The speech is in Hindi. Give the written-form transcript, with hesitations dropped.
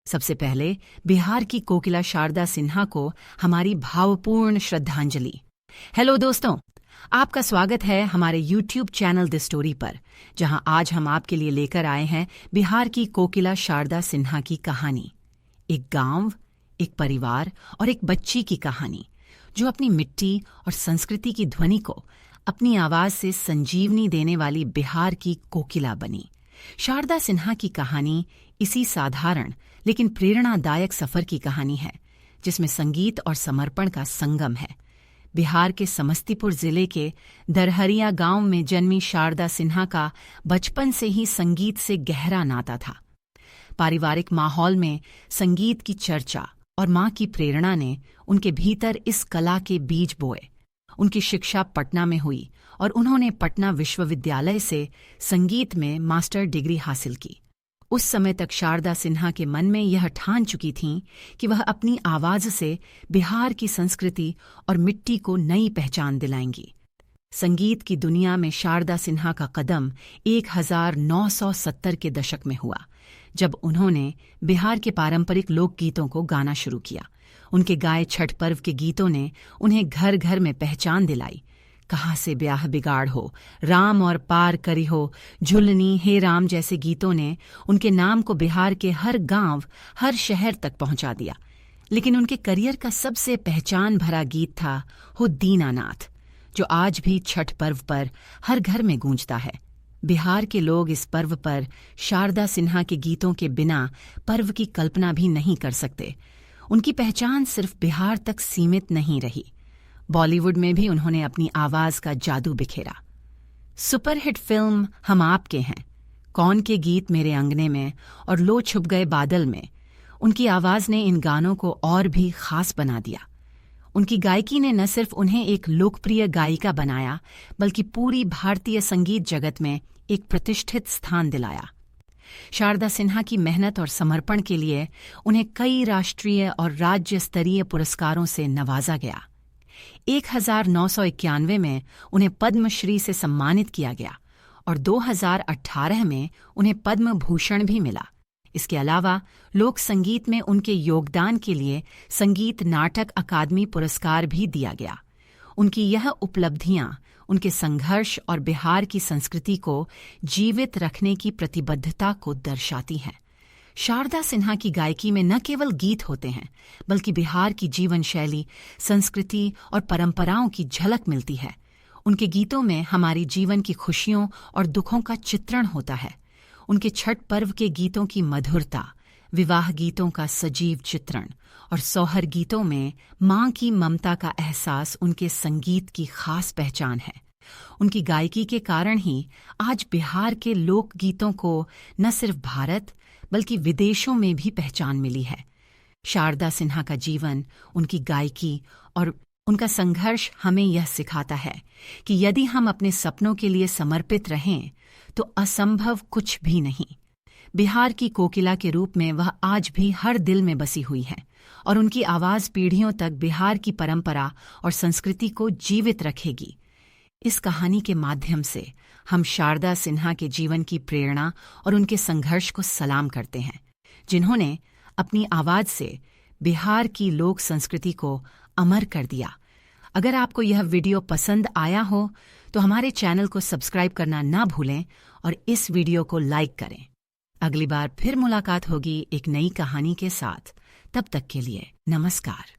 सबसे पहले बिहार की कोकिला शारदा सिन्हा को हमारी भावपूर्ण श्रद्धांजलि। हेलो दोस्तों, आपका स्वागत है हमारे YouTube चैनल द स्टोरी पर, जहां आज हम आपके लिए लेकर आए हैं बिहार की कोकिला शारदा सिन्हा की कहानी। एक गांव, एक परिवार और एक बच्ची की कहानी जो अपनी मिट्टी और संस्कृति की ध्वनि को अपनी आवाज से संजीवनी देने वाली बिहार की कोकिला बनी। शारदा सिन्हा की कहानी इसी साधारण लेकिन प्रेरणादायक सफर की कहानी है, जिसमें संगीत और समर्पण का संगम है। बिहार के समस्तीपुर जिले के दरहरिया गांव में जन्मी शारदा सिन्हा का बचपन से ही संगीत से गहरा नाता था। पारिवारिक माहौल में संगीत की चर्चा और मां की प्रेरणा ने उनके भीतर इस कला के बीज बोए। उनकी शिक्षा पटना में हुई और उन्होंने पटना विश्वविद्यालय से संगीत में मास्टर डिग्री हासिल की। उस समय तक शारदा सिन्हा के मन में यह ठान चुकी थीं कि वह अपनी आवाज से बिहार की संस्कृति और मिट्टी को नई पहचान दिलाएंगी। संगीत की दुनिया में शारदा सिन्हा का कदम 1970 के दशक में हुआ, जब उन्होंने बिहार के पारंपरिक लोकगीतों को गाना शुरू किया। उनके गाए छठ पर्व के गीतों ने उन्हें घर घर में पहचान दिलाई। कहाँ से ब्याह बिगाड़ हो, राम और पार करी हो, झुलनी, हे राम जैसे गीतों ने उनके नाम को बिहार के हर गांव, हर शहर तक पहुंचा दिया। लेकिन उनके करियर का सबसे पहचान भरा गीत था हो दीनानाथ, जो आज भी छठ पर्व पर हर घर में गूंजता है। बिहार के लोग इस पर्व पर शारदा सिन्हा के गीतों के बिना पर्व की कल्पना भी नहीं कर सकते। उनकी पहचान सिर्फ बिहार तक सीमित नहीं रही, बॉलीवुड में भी उन्होंने अपनी आवाज का जादू बिखेरा। सुपरहिट फिल्म हम आपके हैं, कौन के गीत मेरे अंगने में और लो छुप गए बादल में उनकी आवाज ने इन गानों को और भी खास बना दिया। उनकी गायकी ने न सिर्फ उन्हें एक लोकप्रिय गायिका बनाया, बल्कि पूरी भारतीय संगीत जगत में एक प्रतिष्ठित स्थान दिलाया। शारदा सिन्हा की मेहनत और समर्पण के लिए उन्हें कई राष्ट्रीय और राज्य स्तरीय पुरस्कारों से नवाजा गया। 1991 में उन्हें पद्मश्री से सम्मानित किया गया और 2018 में उन्हें पद्म भूषण भी मिला। इसके अलावा लोक संगीत में उनके योगदान के लिए संगीत नाटक अकादमी पुरस्कार भी दिया गया। उनकी यह उपलब्धियां उनके संघर्ष और बिहार की संस्कृति को जीवित रखने की प्रतिबद्धता को दर्शाती हैं। शारदा सिन्हा की गायकी में न केवल गीत होते हैं, बल्कि बिहार की जीवन शैली, संस्कृति और परंपराओं की झलक मिलती है। उनके गीतों में हमारी जीवन की खुशियों और दुखों का चित्रण होता है। उनके छठ पर्व के गीतों की मधुरता, विवाह गीतों का सजीव चित्रण और सोहर गीतों में मां की ममता का एहसास उनके संगीत की खास पहचान है। उनकी गायकी के कारण ही आज बिहार के लोक गीतों को न सिर्फ भारत बल्कि विदेशों में भी पहचान मिली है। शारदा सिन्हा का जीवन, उनकी गायकी और उनका संघर्ष हमें यह सिखाता है कि यदि हम अपने सपनों के लिए समर्पित रहें तो असंभव कुछ भी नहीं। बिहार की कोकिला के रूप में वह आज भी हर दिल में बसी हुई है और उनकी आवाज पीढ़ियों तक बिहार की परंपरा और संस्कृति को जीवित रखेगी। इस कहानी के माध्यम से हम शारदा सिन्हा के जीवन की प्रेरणा और उनके संघर्ष को सलाम करते हैं, जिन्होंने अपनी आवाज से बिहार की लोक संस्कृति को अमर कर दिया। अगर आपको यह वीडियो पसंद आया हो तो हमारे चैनल को सब्सक्राइब करना ना भूलें और इस वीडियो को लाइक करें। अगली बार फिर मुलाकात होगी एक नई कहानी के साथ। तब तक के लिए नमस्कार।